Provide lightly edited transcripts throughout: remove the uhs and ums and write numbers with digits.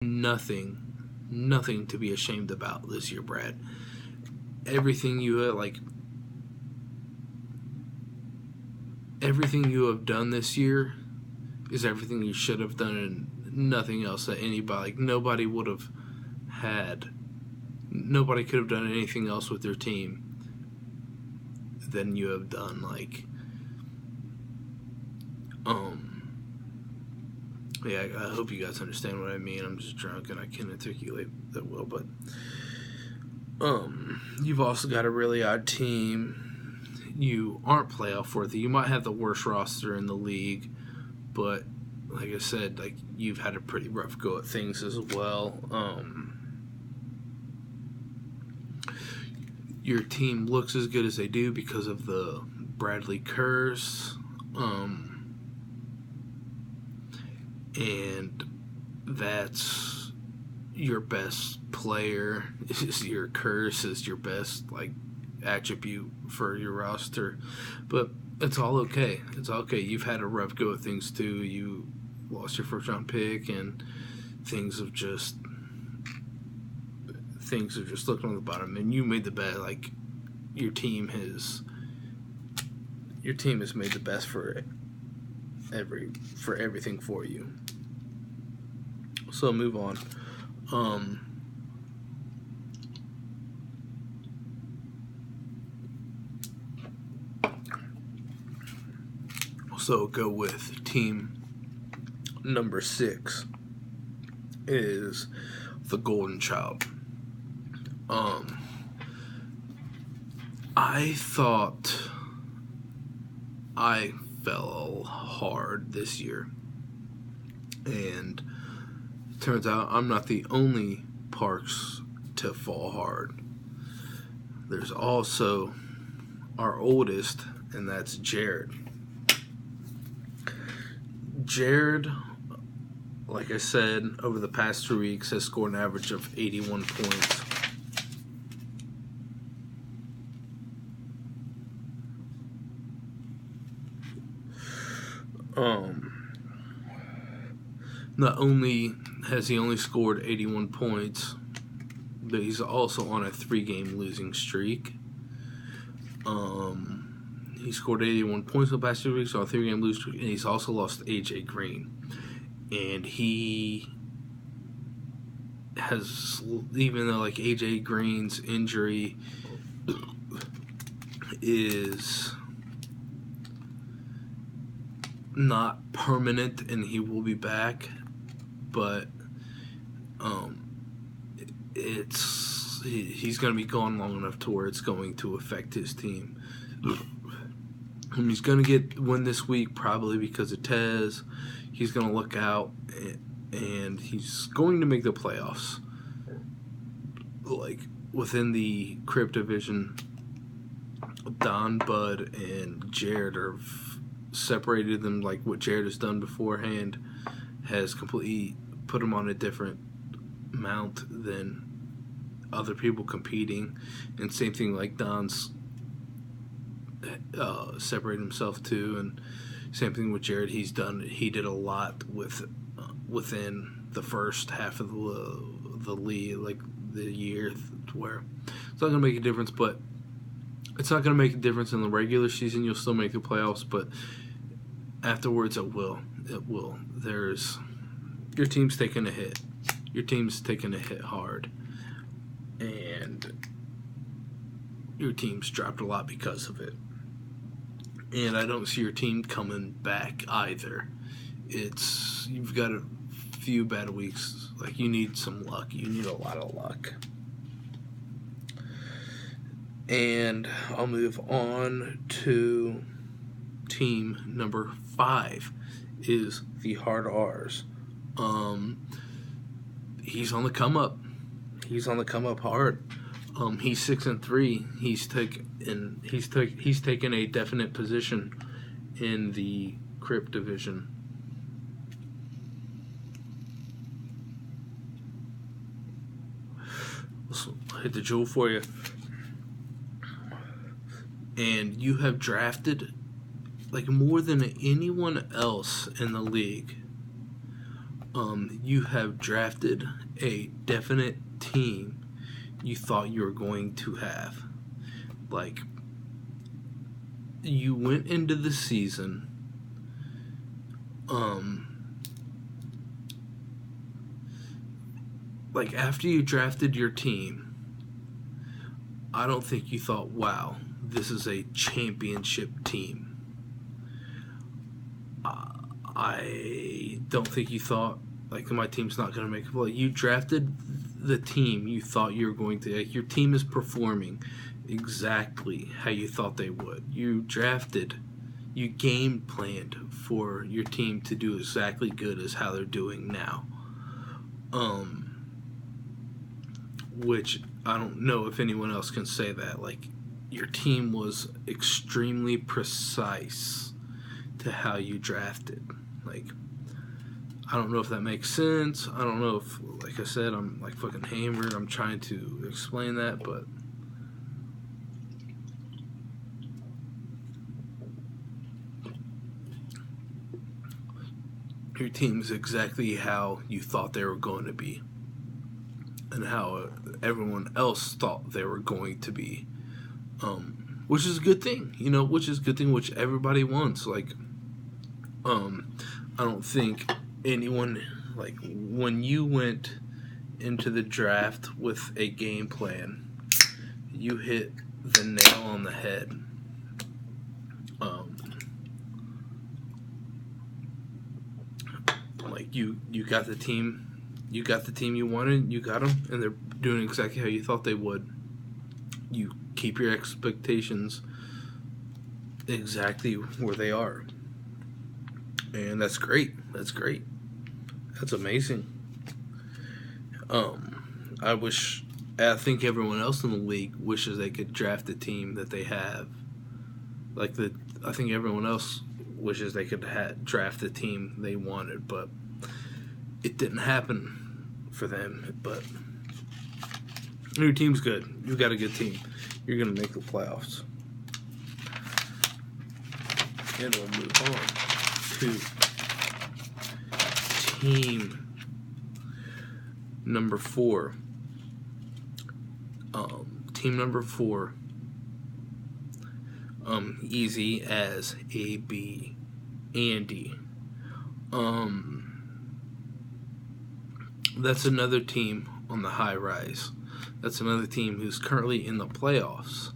nothing to be ashamed about this year, Brad. Everything you have done this year is everything you should have done, and nothing else that anybody, nobody could have done anything else with their team than you have done. Yeah, I hope you guys understand what I mean. I'm just drunk and I can't articulate that well, but you've also got a really odd team. You aren't playoff worthy. You might have the worst roster in the league, but like I said, you've had a pretty rough go at things as well. Your team looks as good as they do because of the Bradley curse. And that's your best player. Is your curse is your best attribute for your roster, but it's all okay. It's all okay. You've had a rough go at things too. You lost your first round pick, and things have just looked on the bottom. And you made the bet. Your team has made the best for everything for you. So move on. So go with team number 6 is the Golden Child. I thought I fell hard this year, and turns out I'm not the only Parks to fall hard. There's also our oldest, and that's Jared. Jared, like I said, over the past 3 weeks has scored an average of 81 points. Not only has he only scored 81 points, but he's also on a 3-game losing streak. He scored 81 points in the past 2 weeks on a 3-game losing streak, and he's also lost AJ Green. And he has, even though AJ Green's injury is not permanent and he will be back, but he's going to be gone long enough to where it's going to affect his team. And he's going to win this week probably because of Tez. He's going to look out, and he's going to make the playoffs. Within the Crypt division, Don, Bud, and Jared are separated them. What Jared has done beforehand has completely put him on a different mount than other people competing, and same thing Don's separated himself too, and same thing with Jared. He did a lot within the first half of the league, the year, where it's not going to make a difference, but it's not going to make a difference in the regular season. You'll still make the playoffs, but afterwards it will. Your team's taking a hit. Your team's taking a hit hard, and your team's dropped a lot because of it. And I don't see your team coming back either. You've got a few bad weeks. You need some luck. You need a lot of luck. And I'll move on to team number 5 is the Hard R's. He's on the come up. He's on the come up hard. He's 6-3. He's taken a definite position in the Crypt division. I'll hit the jewel for you. And you have drafted more than anyone else in the league. You have drafted a definite team you thought you were going to have. Like, you went into the season like after you drafted your team, I don't think you thought, wow, this is a championship team. I don't think you thought, like, my team's not going to make a play. You drafted the team you thought you were going to. Like, your team is performing exactly how you thought they would. You game planned for your team to do exactly good as how they're doing now. Which I don't know if anyone else can say that. Like, your team was extremely precise to how you drafted. Like, I don't know if that makes sense. I don't know if, like I said, I'm like fucking hammered. I'm trying to explain that, but your team's exactly how you thought they were going to be, and how everyone else thought they were going to be, which is a good thing, which everybody wants. Like, I don't think anyone, like, when you went into the draft with a game plan, you hit the nail on the head. Like, you got the team you wanted, you got them, and they're doing exactly how you thought they would. You keep your expectations exactly where they are. And that's great. That's amazing. I think everyone else in the league wishes they could draft the team that they have. I think everyone else wishes they could draft the team they wanted, but it didn't happen for them. But your team's good. You got a good team. You're going to make the playoffs. And we'll move on to team number 4. Team number 4, easy as AB, Andy. That's another team on the high rise. That's another team who's currently in the playoffs.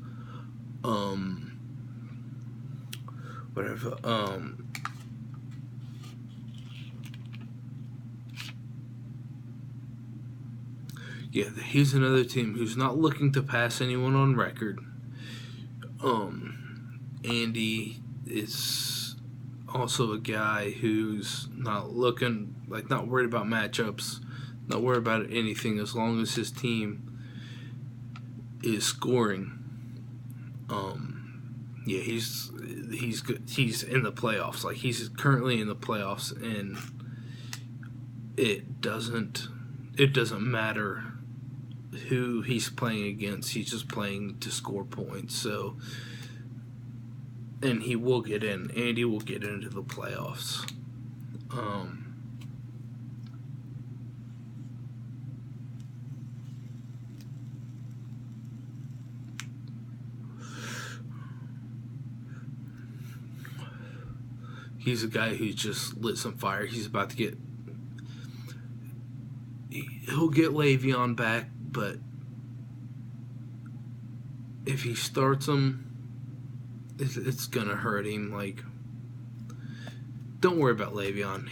Yeah, he's another team who's not looking to pass anyone on record. Andy is also a guy who's not worried about matchups, not worried about anything as long as his team is scoring. Yeah, he's good. He's in the playoffs. Like, he's currently in the playoffs, and it doesn't matter who he's playing against. He's just playing to score points. So, and he will get in. Andy will get into the playoffs. He's a guy who just lit some fire. He's about to get... He'll get Le'Veon back, but if he starts him, it's going to hurt him. Like, don't worry about Le'Veon.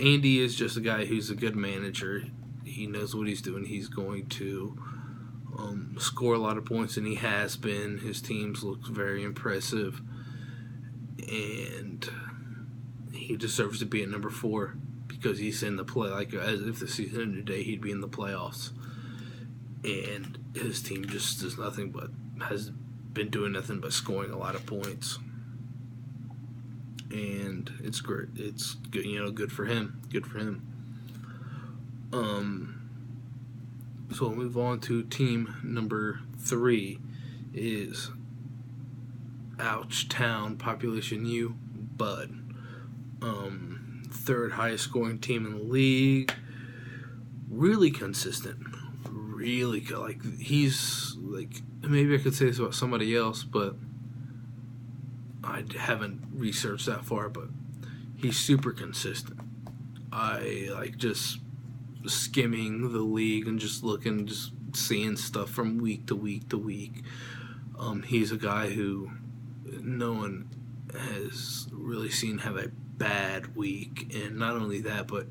Andy is just a guy who's a good manager. He knows what he's doing. He's going to score a lot of points, and he has been. His teams look very impressive, and he deserves to be at number 4 because he's in the play. Like, as if the season ended today, he'd be in the playoffs, and his team just has been doing nothing but scoring a lot of points, and it's great. It's good, good for him. Good for him. So we'll move on to team number 3 is Ouch Town, Population U, Bud. third highest scoring team in the league. Really consistent. Really good. Like, he's like, maybe I could say this about somebody else, but I haven't researched that far, but he's super consistent. I like just skimming the league and just looking, just seeing stuff from week to week to week. He's a guy who no one has really seen have a bad week, and not only that, but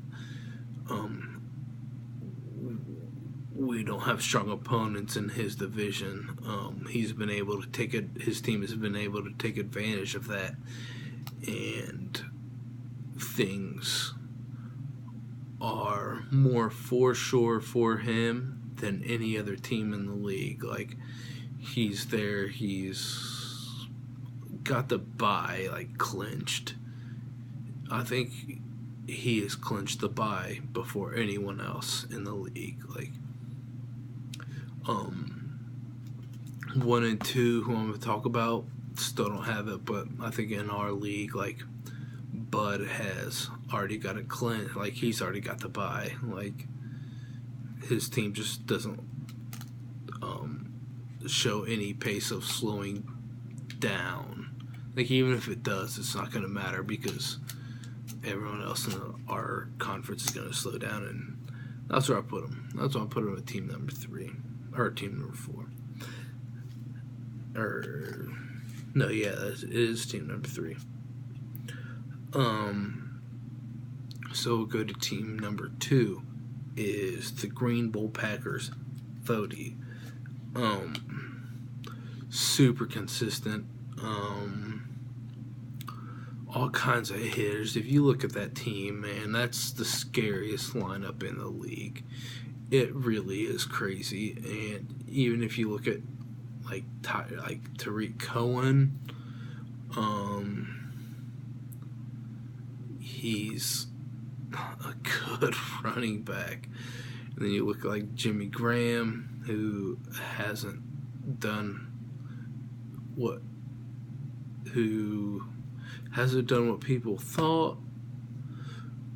we don't have strong opponents in his division. He's been able to take it. His team has been able to take advantage of that, and things are more for sure for him than any other team in the league. Like, he's there. He's got the bye like clinched. I think he has clinched the bye before anyone else in the league. Like, 1 and 2, who I'm going to talk about, still don't have it, but I think in our league, like, Bud has already got a clinched. Like, he's already got the bye. Like, his team just doesn't show any pace of slowing down. Like, even if it does, it's not going to matter because everyone else in our conference is going to slow down, and that's where I put him. That's why I put him at team number 3 or team number 4. Or no, yeah, it is team number 3. So we'll go to team number 2 is the Green Bull Packers. Vody. Super consistent. All kinds of hitters. If you look at that team, man, that's the scariest lineup in the league. It really is crazy. And even if you look at like Tariq Cohen, he's a good running back. And then you look at like Jimmy Graham, who hasn't done what people thought,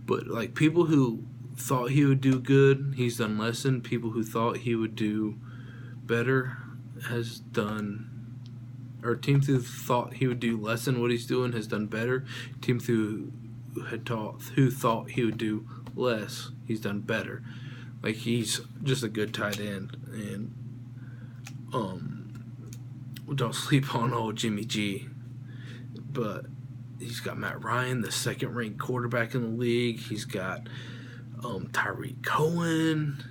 but like people who thought he would do good, he's done less than. People who thought he would do better has done, or teams who thought he would do less than what he's doing has done better. Teams who thought he would do less, he's done better. Like, he's just a good tight end, and don't sleep on old Jimmy G. But he's got Matt Ryan, the second-ranked quarterback in the league. He's got Tariq Cohen.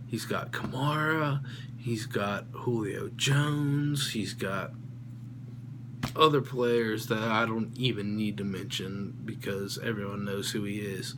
He's got Kamara. He's got Julio Jones. He's got other players that I don't even need to mention because everyone knows who he is.